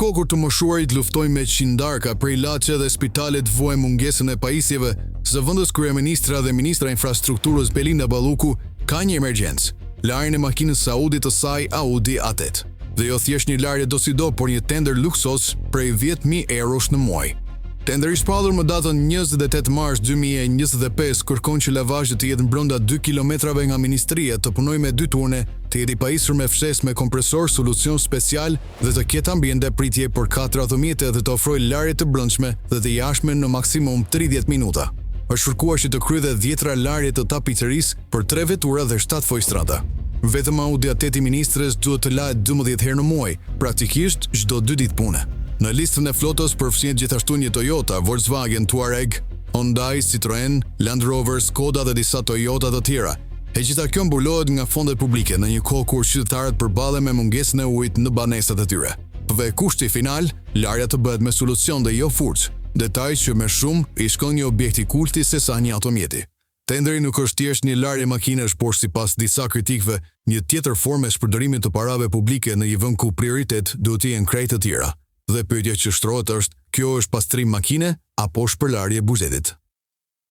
kohë kur të moshuarit luftojnë me qindarka prej laçe dhe spitalet vuajnë mungesën e pajisjeve, zëvendës kryeministra dhe ministra e infrastrukturës Belinda Balluku ka një emergjencë, larjen e makinës Saudit të saj Audi A8. Dhe jo thjesht një larje do si do, por një tender luksos prej 10.000 eurosh në muaj. Tenderi i shpallur më datën 28 mars 2025 kërkon që lavazhet të jetë brenda 2 kilometrave nga ministria, të punojë me 2 turne, të jetë i pajisur me fshes me kompresor, solucion special dhe të ketë ambiente pritje për 4 automjete dhe të ofrojë larje të brendshme dhe të jashtme në maksimum 30 minuta. Është kërkuar që të kryejë 10 larje të tapicerisë për 3 vetura dhe 7 fojstrada. Vetëm Audi A8 i ministres duhet të lahet 12 herë në muaj, praktikisht çdo 2 ditë pune. Në listën e flotës përfshihet gjithashtu një Toyota, Volkswagen Touareg, Hyundai, Citroen, Land Rover, Skoda dhe disa Toyota të tjera. E gjitha kjo mbulohet nga fondet publike në një kohë kur qytetarët përballen me mungesën e ujit në banesat e tyre. Dhe kushti final, larja të bëhet me solucion dhe jo furç, detaj që më shumë i shkon një objekti kulti se sa një automjeti. Tenderi nuk është thjesht një larje makinesh, por sipas disa kritikëve, një tjetër formë e shpërdorimit të parave publike në një vend ku prioritet duhet të jenë krejt të tjera. Dhe pyetja që shtrohet është, kjo është pastrim makine apo shpërlarje buxhetit?